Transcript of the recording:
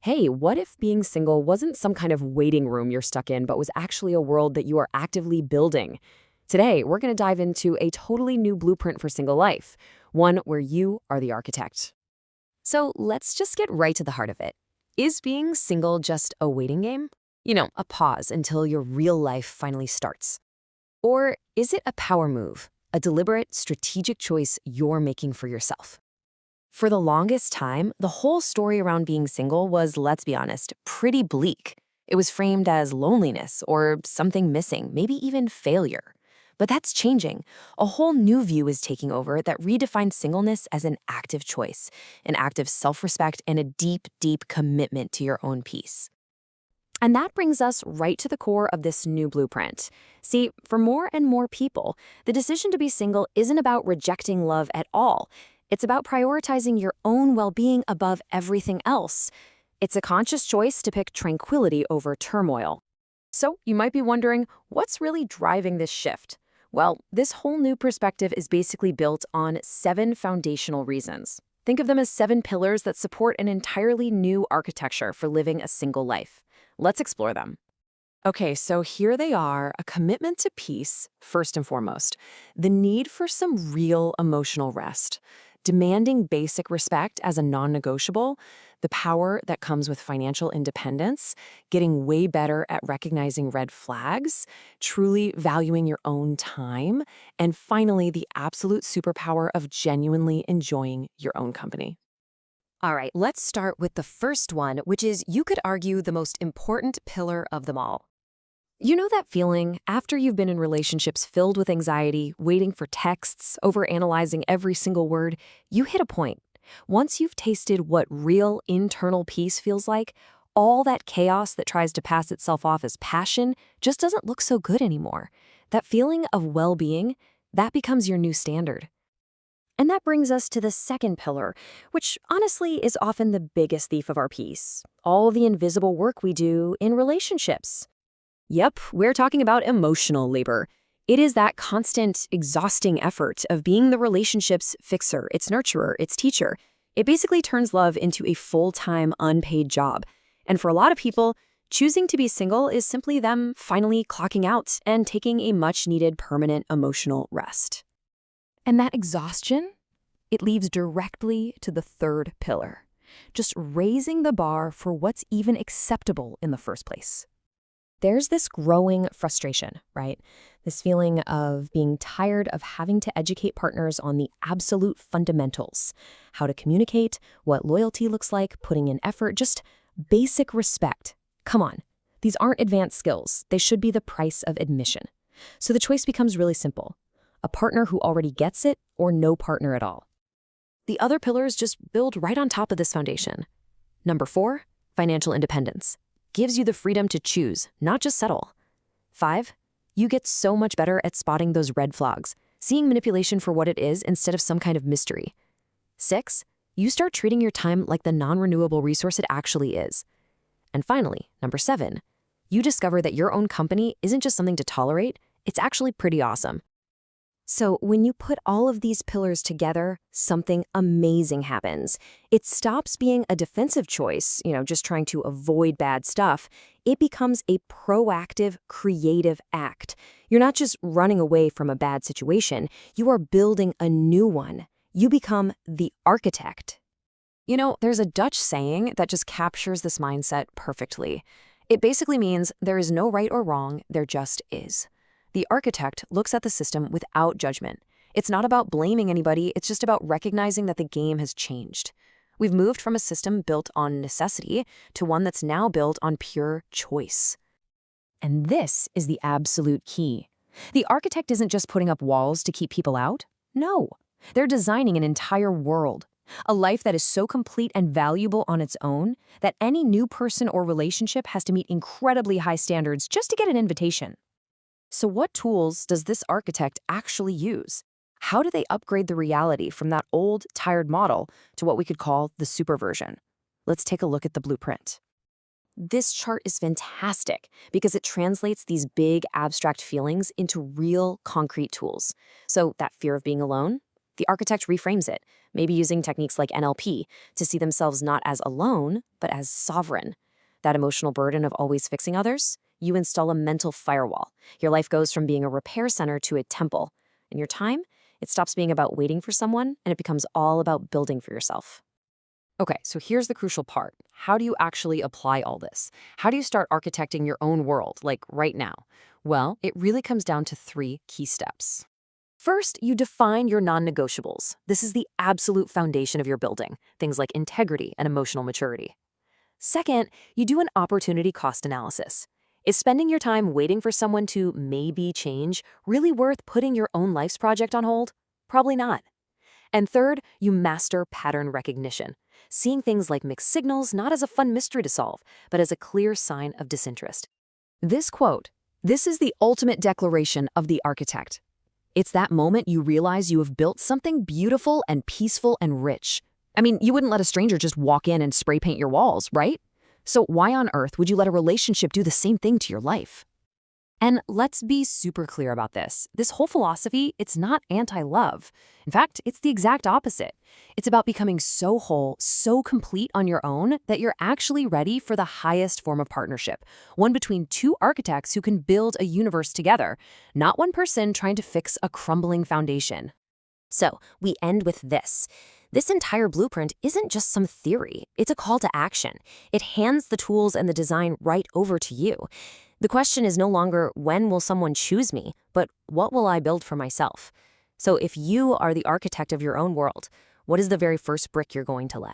Hey, what if being single wasn't some kind of waiting room you're stuck in, but was actually a world that you are actively building? Today, we're going to dive into a totally new blueprint for single life, one where you are the architect. So let's just get right to the heart of it. Is being single just a waiting game? A pause until your real life finally starts. Or is it a power move, a deliberate, strategic choice you're making for yourself? For the longest time, the whole story around being single was, let's be honest, pretty bleak. It was framed as loneliness or something missing, maybe even failure. But that's changing. A whole new view is taking over that redefines singleness as an active choice, an act of self-respect and a deep, deep commitment to your own peace. And that brings us right to the core of this new blueprint. See, for more and more people, the decision to be single isn't about rejecting love at all. It's about prioritizing your own well-being above everything else. It's a conscious choice to pick tranquility over turmoil. So you might be wondering, what's really driving this shift? Well, this whole new perspective is basically built on 7 foundational reasons. Think of them as 7 pillars that support an entirely new architecture for living a single life. Let's explore them. Okay, so here they are, a commitment to peace, first and foremost, the need for some real emotional rest, demanding basic respect as a non-negotiable, the power that comes with financial independence, getting way better at recognizing red flags, truly valuing your own time, and finally, the absolute superpower of genuinely enjoying your own company. All right, let's start with the first one, which is, you could argue, the most important pillar of them all. You know that feeling after you've been in relationships filled with anxiety, waiting for texts, overanalyzing every single word? You hit a point. Once you've tasted what real internal peace feels like, all that chaos that tries to pass itself off as passion just doesn't look so good anymore. That feeling of well-being, that becomes your new standard. And that brings us to the second pillar, which honestly is often the biggest thief of our peace: all the invisible work we do in relationships. Yep, we're talking about emotional labor. It is that constant, exhausting effort of being the relationship's fixer, its nurturer, its teacher. It basically turns love into a full-time, unpaid job. And for a lot of people, choosing to be single is simply them finally clocking out and taking a much-needed permanent emotional rest. And that exhaustion, it leads directly to the third pillar, just raising the bar for what's even acceptable in the first place. There's this growing frustration, right? This feeling of being tired of having to educate partners on the absolute fundamentals: how to communicate, what loyalty looks like, putting in effort, just basic respect. Come on, these aren't advanced skills. They should be the price of admission. So the choice becomes really simple: a partner who already gets it or no partner at all. The other pillars just build right on top of this foundation. Number 4, financial independence. Gives you the freedom to choose, not just settle. 5, you get so much better at spotting those red flags, seeing manipulation for what it is instead of some kind of mystery. 6, you start treating your time like the non-renewable resource it actually is. And finally, number 7, you discover that your own company isn't just something to tolerate, it's actually pretty awesome. So when you put all of these pillars together, something amazing happens. It stops being a defensive choice, just trying to avoid bad stuff. It becomes a proactive, creative act. You're not just running away from a bad situation, you are building a new one. You become the architect. There's a Dutch saying that just captures this mindset perfectly. It basically means there is no right or wrong, there just is. The architect looks at the system without judgment. It's not about blaming anybody, it's just about recognizing that the game has changed. We've moved from a system built on necessity to one that's now built on pure choice. And this is the absolute key. The architect isn't just putting up walls to keep people out. No, they're designing an entire world. A life that is so complete and valuable on its own that any new person or relationship has to meet incredibly high standards just to get an invitation. So what tools does this architect actually use? How do they upgrade the reality from that old, tired model to what we could call the super version? Let's take a look at the blueprint. This chart is fantastic because it translates these big, abstract feelings into real, concrete tools. So that fear of being alone, The architect reframes it, maybe using techniques like NLP, to see themselves not as alone, but as sovereign. That emotional burden of always fixing others, you install a mental firewall. Your life goes from being a repair center to a temple. And your time, it stops being about waiting for someone, and it becomes all about building for yourself. Okay, so here's the crucial part. How do you actually apply all this? How do you start architecting your own world, like right now? Well, it really comes down to 3 key steps. First, you define your non-negotiables. This is the absolute foundation of your building, things like integrity and emotional maturity. Second, you do an opportunity cost analysis. Is spending your time waiting for someone to maybe change really worth putting your own life's project on hold? Probably not. And third, you master pattern recognition, seeing things like mixed signals not as a fun mystery to solve, but as a clear sign of disinterest. This quote, "This is the ultimate declaration of the architect." It's that moment you realize you have built something beautiful and peaceful and rich. I mean, you wouldn't let a stranger just walk in and spray paint your walls, right? So why on earth would you let a relationship do the same thing to your life? And let's be super clear about this. This whole philosophy, it's not anti-love. In fact, it's the exact opposite. It's about becoming so whole, so complete on your own that you're actually ready for the highest form of partnership, one between 2 architects who can build a universe together, not one person trying to fix a crumbling foundation. So, we end with this. This entire blueprint isn't just some theory. It's a call to action. It hands the tools and the design right over to you. The question is no longer, when will someone choose me, but what will I build for myself? So if you are the architect of your own world, what is the very first brick you're going to lay?